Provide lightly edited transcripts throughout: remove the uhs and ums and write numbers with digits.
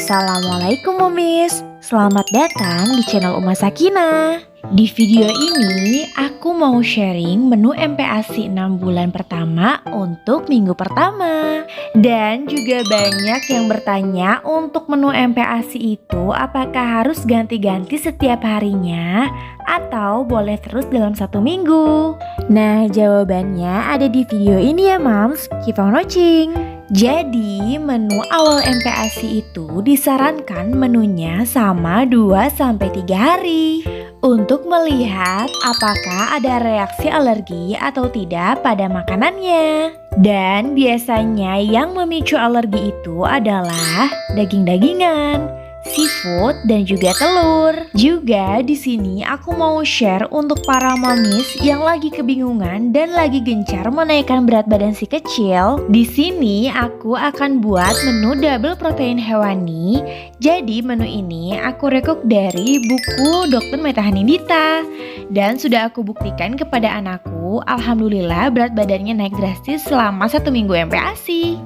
Assalamualaikum Momis, selamat datang di channel Uma Sakinah. Di video ini aku mau sharing menu MPASI 6 bulan pertama untuk minggu pertama. Dan juga banyak yang bertanya untuk menu MPASI itu apakah harus ganti-ganti setiap harinya atau boleh terus dalam satu minggu. Nah jawabannya ada di video ini ya Moms, keep on watching. Jadi menu awal MPASI itu disarankan menunya sama 2-3 hari untuk melihat apakah ada reaksi alergi atau tidak pada makanannya. Dan biasanya yang memicu alergi itu adalah daging-dagingan, seafood dan juga telur. Juga di sini aku mau share untuk para momis yang lagi kebingungan dan lagi gencar menaikkan berat badan si kecil. Di sini aku akan buat menu double protein hewani. Jadi menu ini aku rekook dari buku Dr. Meta Hanindita dan sudah aku buktikan kepada anakku. Alhamdulillah berat badannya naik drastis selama 1 minggu MPASI.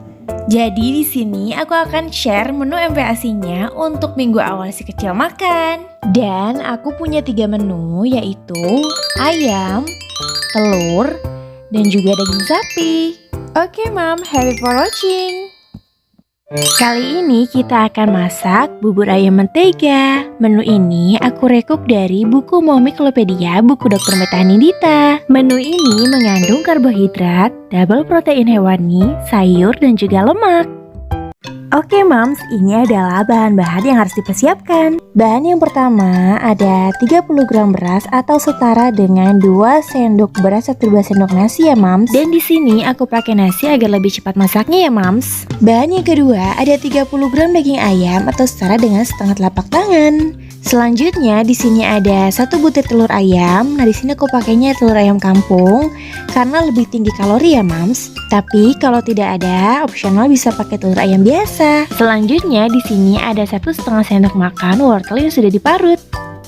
Jadi di sini aku akan share menu MPASI-nya untuk minggu awal si kecil makan. Dan aku punya 3 menu yaitu ayam, telur, dan juga daging sapi. Oke Mom, happy for watching. Kali ini kita akan masak bubur ayam mentega. Menu ini aku rekook dari buku Momiklopedia buku Dr. Meta Hanindita. Menu ini mengandung karbohidrat, double protein hewani, sayur dan juga lemak. Oke Moms, ini adalah bahan-bahan yang harus dipersiapkan. Bahan yang pertama ada 30 gram beras atau setara dengan 2 sendok beras atau 2 sendok nasi ya Moms. Dan di sini aku pakai nasi agar lebih cepat masaknya ya Moms. Bahan yang kedua ada 30 gram daging ayam atau setara dengan setengah telapak tangan. Selanjutnya di sini ada 1 butir telur ayam. Nah di sini aku pakainya telur ayam kampung karena lebih tinggi kalori ya Moms. Tapi kalau tidak ada, opsional bisa pakai telur ayam biasa. Selanjutnya di sini ada 1,5 sendok makan wortel yang sudah diparut,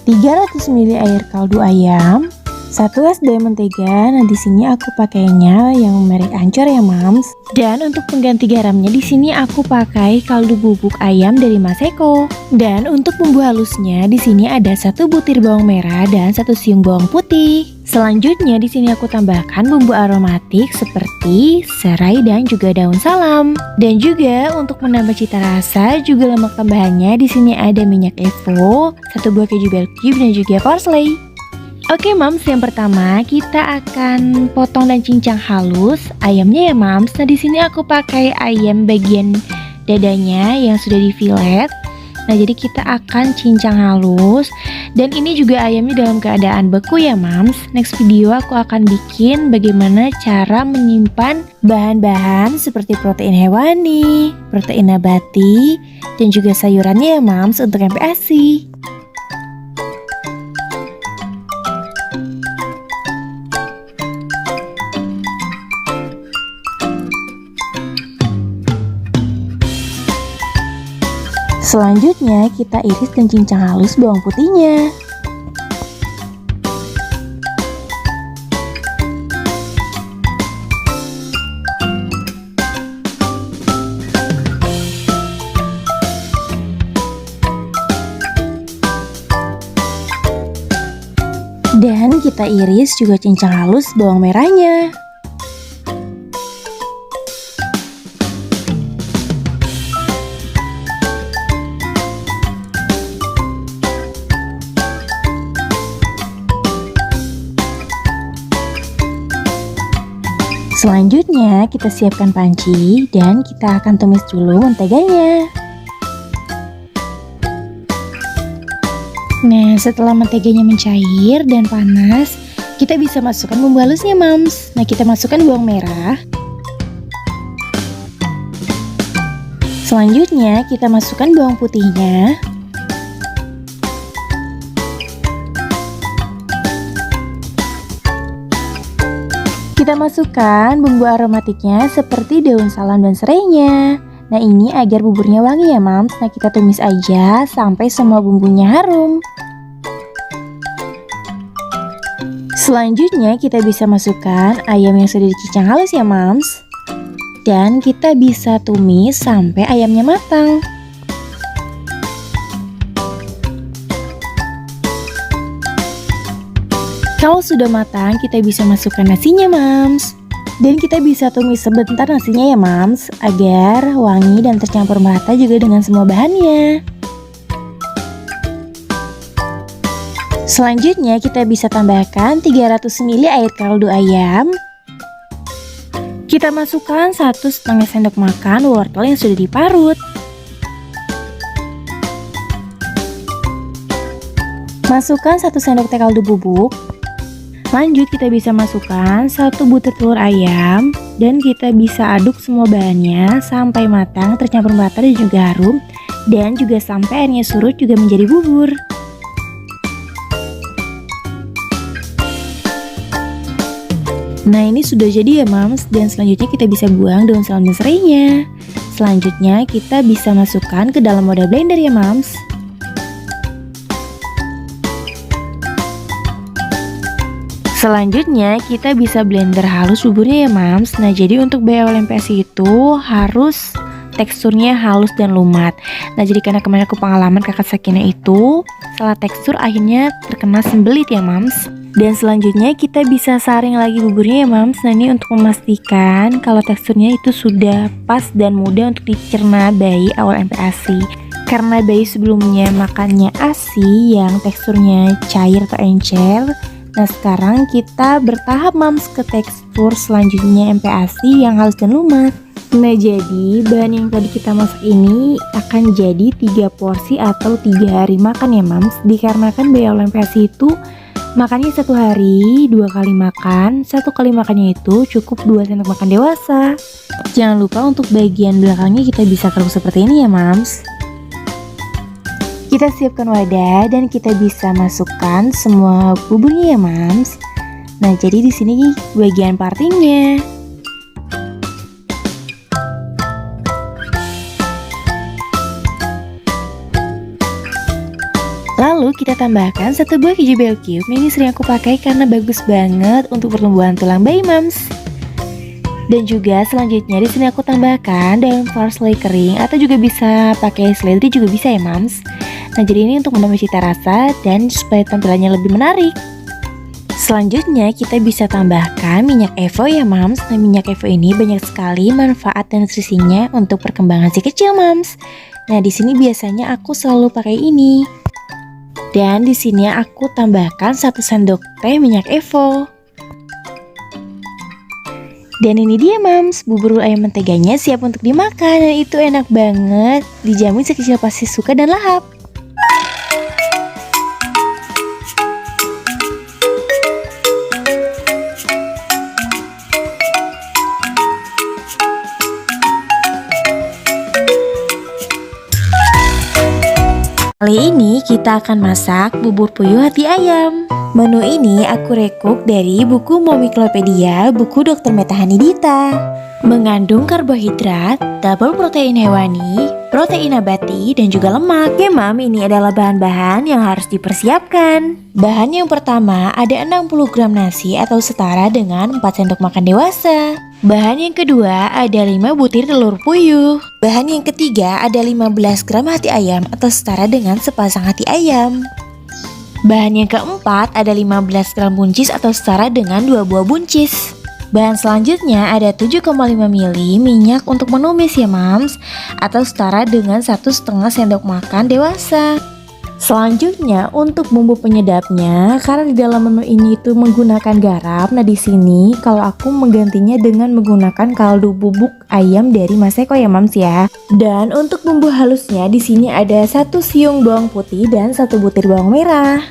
300 ml air kaldu ayam, 1 SD mentega. Nah di sini aku pakainya yang merek Ancur ya Moms. Dan untuk pengganti garamnya di sini aku pakai kaldu bubuk ayam dari Mas Eko. Dan untuk bumbu halusnya di sini ada 1 butir bawang merah dan 1 siung bawang putih. Selanjutnya di sini aku tambahkan bumbu aromatik seperti serai dan juga daun salam. Dan juga untuk menambah cita rasa juga lemak tambahannya di sini ada minyak Evo, 1 buah keju bell cube dan juga parsley. Oke Moms, yang pertama kita akan potong dan cincang halus ayamnya ya Moms. Nah di sini aku pakai ayam bagian dadanya yang sudah di fillet. Nah jadi kita akan cincang halus. Dan ini juga ayamnya dalam keadaan beku ya Moms. Next video aku akan bikin bagaimana cara menyimpan bahan-bahan seperti protein hewani, protein nabati, dan juga sayurannya ya Moms untuk MPASI. Selanjutnya kita iris dan cincang halus bawang putihnya. Dan kita iris juga cincang halus bawang merahnya. Selanjutnya kita siapkan panci dan kita akan tumis dulu menteganya. Nah setelah menteganya mencair dan panas, kita bisa masukkan bumbu halusnya Moms. Nah kita masukkan bawang merah. Selanjutnya kita masukkan bawang putihnya. Kita masukkan bumbu aromatiknya seperti daun salam dan serainya. Nah ini agar buburnya wangi ya Moms. Nah kita tumis aja sampai semua bumbunya harum. Selanjutnya kita bisa masukkan ayam yang sudah dicincang halus ya Moms. Dan kita bisa tumis sampai ayamnya matang. Kalau sudah matang, kita bisa masukkan nasinya, Mams. Dan kita bisa tumis sebentar nasinya ya, Mams, agar wangi dan tercampur merata juga dengan semua bahannya. Selanjutnya kita bisa tambahkan 300 ml air kaldu ayam. Kita masukkan 1,5 sendok makan wortel yang sudah diparut. Masukkan 1 sendok teh kaldu bubuk. Lanjut kita bisa masukkan 1 butir telur ayam dan kita bisa aduk semua bahannya sampai matang, tercampur merata dan juga harum, dan juga sampai airnya surut juga menjadi bubur. Nah, ini sudah jadi ya, Mams, dan selanjutnya kita bisa buang daun salam dan serainya. Selanjutnya kita bisa masukkan ke dalam wadah blender ya, Mams. Selanjutnya kita bisa blender halus buburnya ya, Mams. Nah, jadi untuk bayam MPASI itu harus teksturnya halus dan lumat. Nah, jadi karena kemarin aku pengalaman kakak Sakinah itu salah tekstur akhirnya terkena sembelit ya, Mams. Dan selanjutnya kita bisa saring lagi buburnya ya, Mams. Nah, ini untuk memastikan kalau teksturnya itu sudah pas dan mudah untuk dicerna bayi awal MPASI. Karena bayi sebelumnya makannya ASI yang teksturnya cair atau encer. Nah, sekarang kita bertahap, Mams, ke tekstur selanjutnya MPASI yang halus dan lumat. Nah, jadi bahan yang tadi kita masak ini akan jadi 3 porsi atau 3 hari makan ya, Mams. Dikarenakan bayi awal MPASI itu makannya 1 hari 2 kali makan, 1 kali makannya itu cukup 2 sendok makan dewasa. Jangan lupa untuk bagian belakangnya kita bisa keruk seperti ini ya, Mams. Kita siapkan wadah dan kita bisa masukkan semua buburnya ya, Mams. Nah, jadi di sini bagian partingnya. Lalu kita tambahkan 1 buah keju bell cube. Ini sering aku pakai karena bagus banget untuk pertumbuhan tulang bayi, Mams. Dan juga selanjutnya di sini aku tambahkan daun parsley kering atau juga bisa pakai seledri juga bisa ya, Mams. Nah, jadi ini untuk menambah cita rasa dan supaya tampilannya lebih menarik. Selanjutnya kita bisa tambahkan minyak evo ya, Mams. Nah, minyak evo ini banyak sekali manfaat dan nutrisinya untuk perkembangan si kecil, Mams. Nah, di sini biasanya aku selalu pakai ini. Dan di sini aku tambahkan 1 sendok teh minyak evo. Dan ini dia, Mams, bubur ayam menteganya siap untuk dimakan dan itu enak banget. Dijamin si kecil pasti suka dan lahap. Kali ini kita akan masak bubur puyuh hati ayam. Menu ini aku recook dari buku Momiklopedia, buku Dr. Meta Hanidita. Mengandung karbohidrat, double protein hewani, protein nabati, dan juga lemak. Oke, Mam, ini adalah bahan-bahan yang harus dipersiapkan. Bahan yang pertama ada 60 gram nasi atau setara dengan 4 sendok makan dewasa. Bahan yang kedua ada 5 butir telur puyuh. Bahan yang ketiga ada 15 gram hati ayam atau setara dengan sepasang hati ayam. Bahan yang keempat ada 15 gram buncis atau setara dengan 2 buah buncis. Bahan selanjutnya ada 7,5 ml minyak untuk menumis ya, Mams, atau setara dengan 1,5 sendok makan dewasa. Selanjutnya untuk bumbu penyedapnya, karena di dalam menu ini itu menggunakan garam. Nah, di sini kalau aku menggantinya dengan menggunakan kaldu bubuk ayam dari Maseko ya, Mams ya. Dan untuk bumbu halusnya di sini ada 1 siung bawang putih dan 1 butir bawang merah.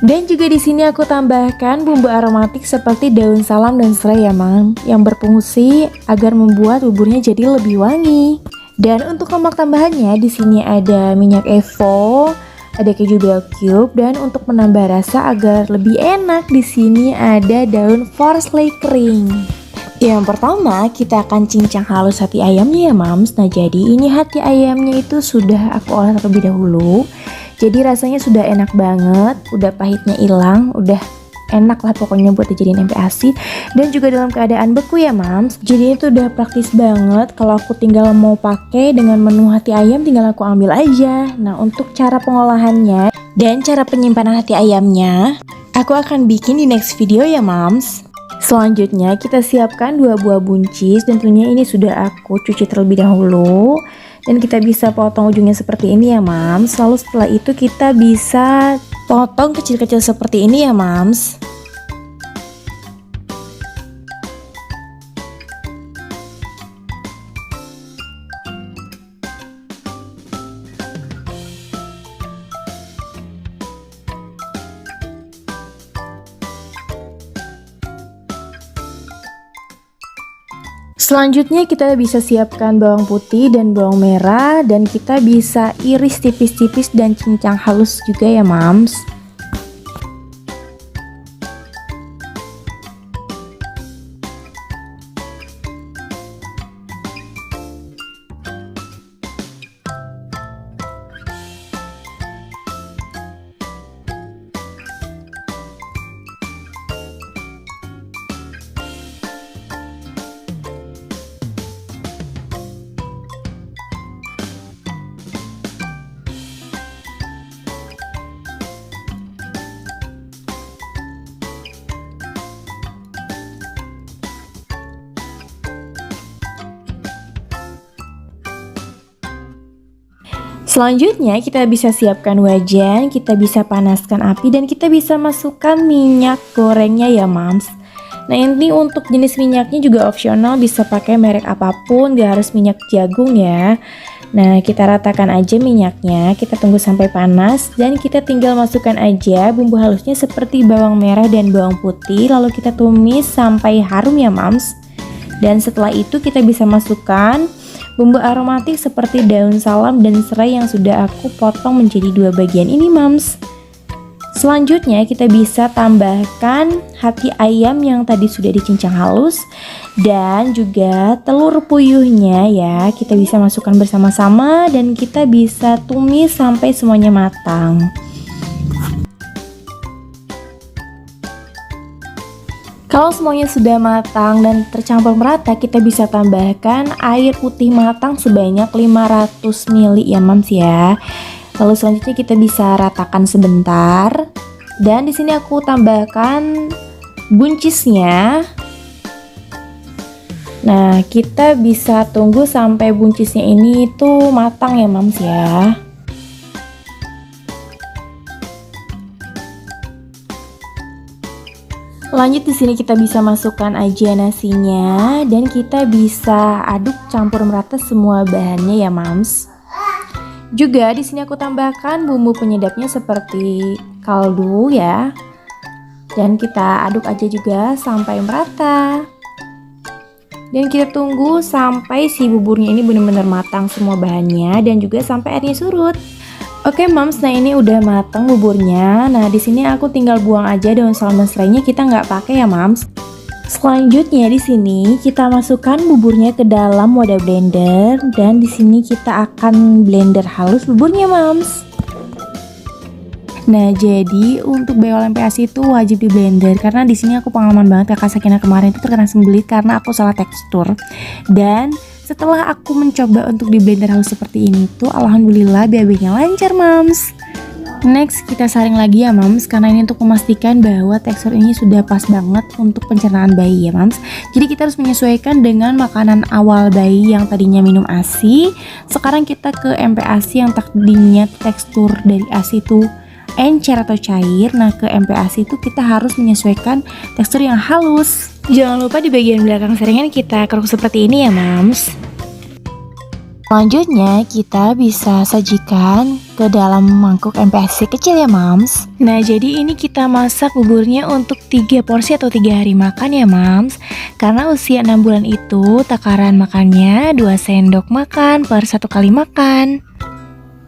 Dan juga di sini aku tambahkan bumbu aromatik seperti daun salam dan serai ya, Mam, yang berfungsi agar membuat buburnya jadi lebih wangi. Dan untuk lemak tambahannya di sini ada minyak evo, ada keju bell cube, dan untuk menambah rasa agar lebih enak di sini ada daun parsley kering. Yang pertama kita akan cincang halus hati ayamnya ya, Mams. Nah, jadi ini hati ayamnya itu sudah aku olah terlebih dahulu. Jadi rasanya sudah enak banget, udah pahitnya hilang, udah enak lah pokoknya buat dijadiin MPASI, dan juga dalam keadaan beku ya mams. Jadi itu udah praktis banget. Kalau aku tinggal mau pakai dengan menu hati ayam, tinggal aku ambil aja. Nah, untuk cara pengolahannya dan cara penyimpanan hati ayamnya aku akan bikin di next video ya mams. Selanjutnya kita siapkan 2 buah buncis, dan tentunya ini sudah aku cuci terlebih dahulu. Dan kita bisa potong ujungnya seperti ini ya mams. Lalu setelah itu kita bisa potong kecil-kecil seperti ini ya mams. Selanjutnya kita bisa siapkan bawang putih dan bawang merah, dan kita bisa iris tipis-tipis dan cincang halus juga ya mams. Selanjutnya kita bisa siapkan wajan, kita bisa panaskan api, dan kita bisa masukkan minyak gorengnya ya mams. Nah ini untuk jenis minyaknya juga opsional, bisa pakai merek apapun, gak harus minyak jagung ya. Nah kita ratakan aja minyaknya, kita tunggu sampai panas, dan kita tinggal masukkan aja bumbu halusnya seperti bawang merah dan bawang putih, lalu kita tumis sampai harum ya mams. Dan setelah itu kita bisa masukkan bumbu aromatik seperti daun salam dan serai yang sudah aku potong menjadi 2 bagian ini mams. Selanjutnya kita bisa tambahkan hati ayam yang tadi sudah dicincang halus, dan juga telur puyuhnya ya. Kita bisa masukkan bersama-sama dan kita bisa tumis sampai semuanya matang. Kalau semuanya sudah matang dan tercampur merata, kita bisa tambahkan air putih matang sebanyak 500 ml ya mams ya. Lalu selanjutnya kita bisa ratakan sebentar. Dan di sini aku tambahkan buncisnya. Nah, kita bisa tunggu sampai buncisnya ini tuh matang ya mams ya. Lanjut di sini kita bisa masukkan aja nasinya, dan kita bisa aduk campur merata semua bahannya ya mams. Juga di sini aku tambahkan bumbu penyedapnya seperti kaldu ya. Dan kita aduk aja juga sampai merata. Dan kita tunggu sampai si buburnya ini benar-benar matang semua bahannya, dan juga sampai airnya surut. Oke mams, nah ini udah mateng buburnya. Nah di sini aku tinggal buang aja daun salam dan serainya, kita nggak pakai ya mams. Selanjutnya di sini kita masukkan buburnya ke dalam wadah blender, dan di sini kita akan blender halus buburnya mams. Nah jadi untuk beol MPASI itu wajib di blender, karena di sini aku pengalaman banget kakak Sakina kemarin itu terkena sembelit karena aku salah tekstur. Dan setelah aku mencoba untuk di blender halus seperti ini tuh alhamdulillah BAB-nya lancar mams. Next kita saring lagi ya mams, karena ini untuk memastikan bahwa tekstur ini sudah pas banget untuk pencernaan bayi ya mams. Jadi kita harus menyesuaikan dengan makanan awal bayi yang tadinya minum ASI, sekarang kita ke MPASI yang tadinya tekstur dari ASI itu encer atau cair. Nah ke MPASI itu kita harus menyesuaikan tekstur yang halus. Jangan lupa di bagian belakang saringan kita keruk seperti ini ya mams. Selanjutnya kita bisa sajikan ke dalam mangkuk MPASI kecil ya mams. Nah jadi ini kita masak buburnya untuk 3 porsi atau 3 hari makan ya mams. Karena usia 6 bulan itu takaran makannya 2 sendok makan per 1 kali makan.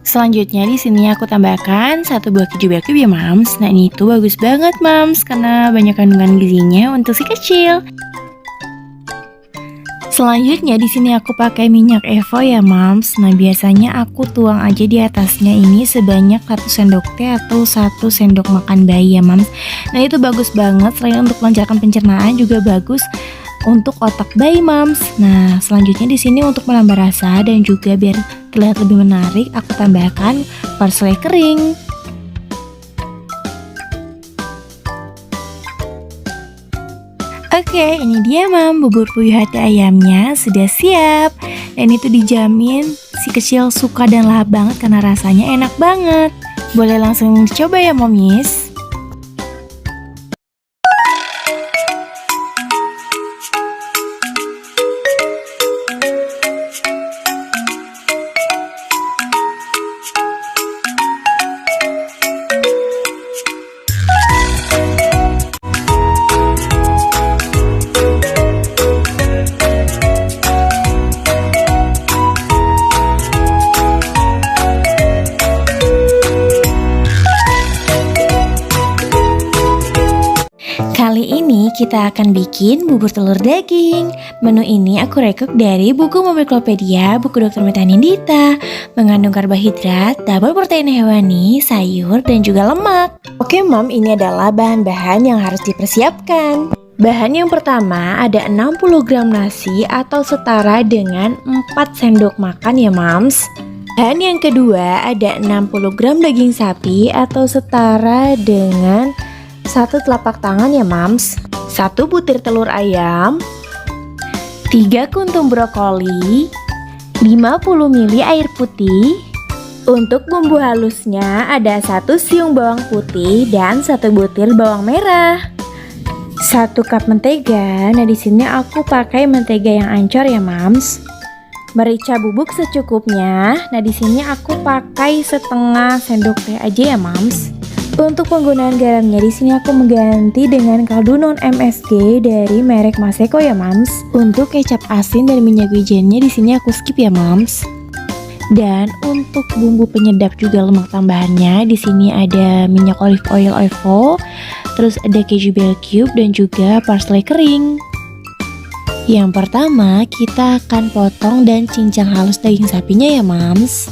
Selanjutnya di sini aku tambahkan 1 buah keju bell cube ya mams. Nah ini tuh bagus banget mams, karena banyak kandungan gizinya untuk si kecil. Selanjutnya di sini aku pakai minyak Evo ya Mams. Nah biasanya aku tuang aja di atasnya ini sebanyak 1 sendok teh atau 1 sendok makan bayi ya Mams. Nah itu bagus banget, selain untuk melancarkan pencernaan juga bagus untuk otak bayi Mams. Nah selanjutnya di sini untuk menambah rasa dan juga biar terlihat lebih menarik, aku tambahkan parsley kering. Oke, ini dia Mam, bubur puyuh hati ayamnya sudah siap. Dan itu dijamin si kecil suka dan lahap banget karena rasanya enak banget. Boleh langsung coba ya Momis. Kali ini kita akan bikin bubur telur daging. Menu ini aku rekook dari buku Momiklopedia, buku Dr. Meta Nindita. Mengandung karbohidrat, double protein hewani, sayur, dan juga lemak. Oke Mam, ini adalah bahan-bahan yang harus dipersiapkan. Bahan yang pertama ada 60 gram nasi atau setara dengan 4 sendok makan ya Mams. Bahan yang kedua ada 60 gram daging sapi atau setara dengan 1 telapak tangan ya Mams. 1 butir telur ayam, 3 kuntum brokoli, 50 ml air putih. Untuk bumbu halusnya ada 1 siung bawang putih dan 1 butir bawang merah. 1 cup mentega. Nah di sini aku pakai mentega yang ancur ya Mams. Merica bubuk secukupnya. Nah di sini aku pakai setengah sendok teh aja ya Mams. Untuk penggunaan garamnya di sini aku mengganti dengan kaldu non MSG dari merek Maseko ya Mams. Untuk kecap asin dan minyak wijennya di sini aku skip ya Mams. Dan untuk bumbu penyedap juga lemak tambahannya di sini ada minyak olive oil Evo, terus ada keju bell cube dan juga parsley kering. Yang pertama kita akan potong dan cincang halus daging sapinya ya Mams.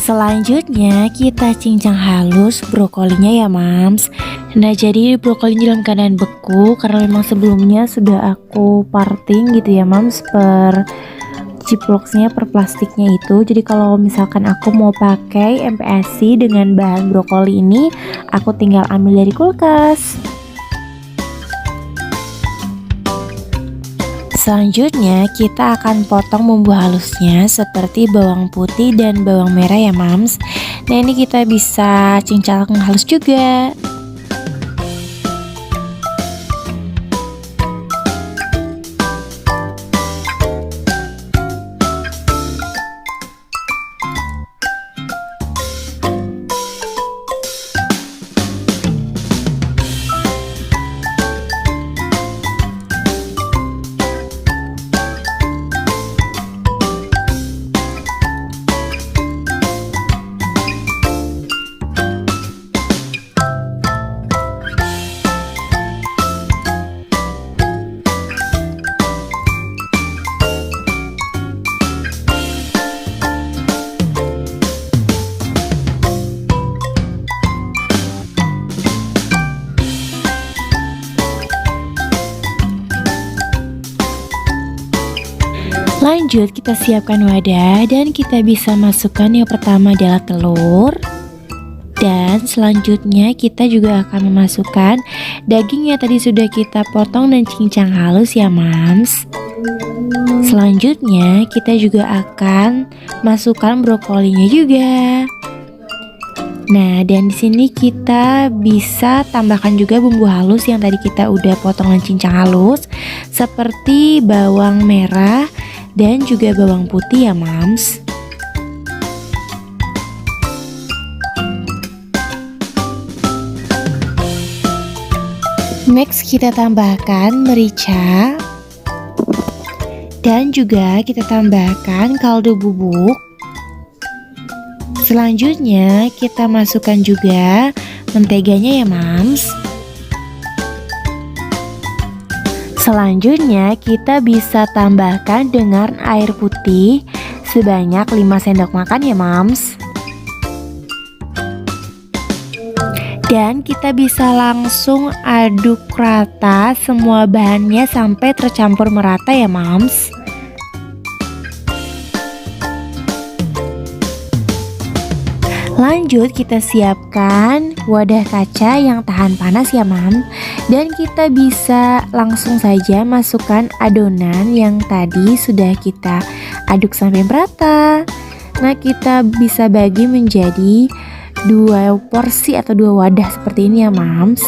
Selanjutnya kita cincang halus brokolinya ya Mams. Nah jadi brokolinya dalam keadaan beku karena memang sebelumnya sudah aku parting gitu ya Mams per ziplocksnya, per plastiknya itu. Jadi kalau misalkan aku mau pakai MPASI dengan bahan brokoli ini, aku tinggal ambil dari kulkas. Selanjutnya kita akan potong bumbu halusnya seperti bawang putih dan bawang merah ya Mams. Nah ini kita bisa cincang halus juga. Lanjut kita siapkan wadah dan kita bisa masukkan yang pertama adalah telur. Dan selanjutnya kita juga akan memasukkan daging yang tadi sudah kita potong dan cincang halus ya Mams. Selanjutnya kita juga akan masukkan brokolinya juga. Nah dan di sini kita bisa tambahkan juga bumbu halus yang tadi kita udah potong dan cincang halus, seperti bawang merah dan juga bawang putih ya Mams. Next kita tambahkan merica Dan juga kita tambahkan kaldu bubuk. Selanjutnya kita masukkan juga menteganya ya mams. Selanjutnya kita bisa tambahkan dengan air putih sebanyak 5 sendok makan ya mams. Dan kita bisa langsung aduk rata semua bahannya sampai tercampur merata ya mams. Lanjut kita siapkan wadah kaca yang tahan panas ya mam. Dan kita bisa langsung saja masukkan adonan yang tadi sudah kita aduk sampai merata. Nah kita bisa bagi menjadi 2 porsi atau 2 wadah seperti ini ya mams.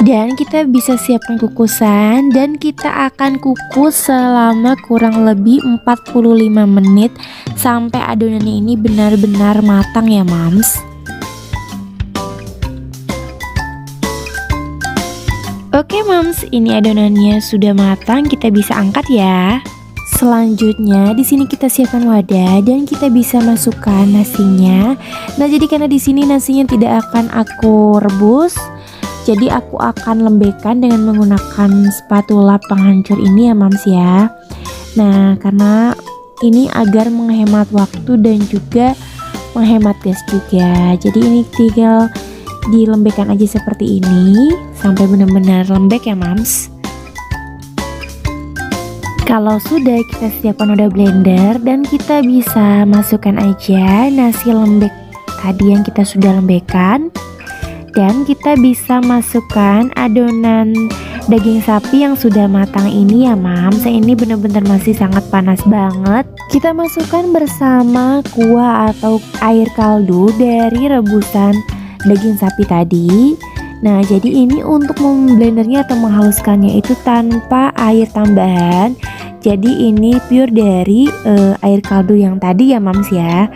Dan kita bisa siapkan kukusan dan kita akan kukus selama kurang lebih 45 menit sampai adonannya ini benar-benar matang ya mams. Oke mams, ini adonannya sudah matang, kita bisa angkat ya. Selanjutnya di sini kita siapkan wadah dan kita bisa masukkan nasinya. Nah, jadi karena di sini nasinya tidak akan aku rebus, jadi aku akan lembekkan dengan menggunakan spatula penghancur ini ya mams ya. Nah, karena ini agar menghemat waktu dan juga menghemat gas juga. Jadi ini tinggal dilembekkan aja seperti ini sampai benar-benar lembek ya mams. Kalau sudah, kita siapkan wadah blender dan kita bisa masukkan aja nasi lembek tadi yang kita sudah lembekkan. Dan kita bisa masukkan adonan daging sapi yang sudah matang ini ya mams. Ini benar-benar masih sangat panas banget. Kita masukkan bersama kuah atau air kaldu dari rebusan daging sapi tadi. Nah, jadi ini untuk memblendernya atau menghaluskannya itu tanpa air tambahan. Jadi ini pure dari air kaldu yang tadi ya mams ya.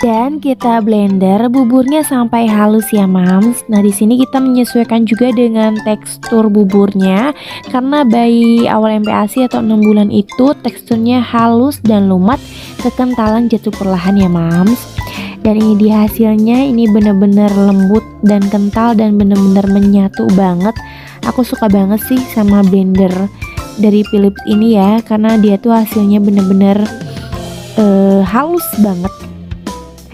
Dan kita blender buburnya sampai halus ya mams. Nah, di sini kita menyesuaikan juga dengan tekstur buburnya karena bayi awal MPASI atau 6 bulan itu teksturnya halus dan lumat, kekentalan jatuh perlahan ya mams. Dan ini dia hasilnya, ini bener-bener lembut dan kental dan bener-bener menyatu banget. Aku suka banget sih sama blender dari Philips ini ya, karena dia tuh hasilnya bener-bener halus banget.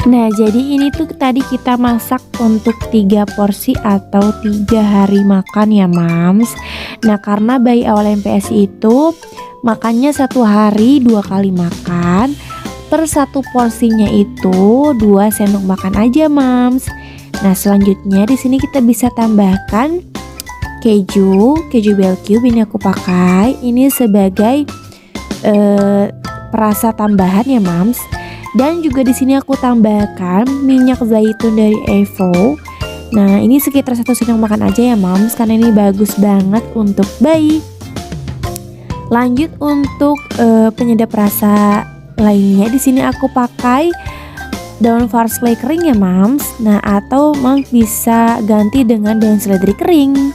Nah, jadi ini tuh tadi kita masak untuk 3 porsi atau 3 hari makan ya mams. Nah, karena bayi awal MPASI itu makannya 1 hari 2 kali makan, per 1 porsinya itu 2 sendok makan aja mams. Nah, selanjutnya di sini kita bisa tambahkan keju bell cube. Ini aku pakai ini sebagai perasa tambahan ya mams. Dan juga di sini aku tambahkan minyak zaitun dari Evo. Nah, ini sekitar 1 sendok makan aja ya mams, karena ini bagus banget untuk bayi. Lanjut untuk penyedap rasa lainnya, di sini aku pakai daun parsley kering ya mams. Nah, atau mams bisa ganti dengan daun seledri kering.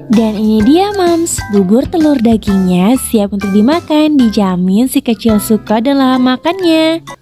Dan ini dia mams, bubur telur dagingnya siap untuk dimakan, dijamin si kecil suka dan lahap makannya.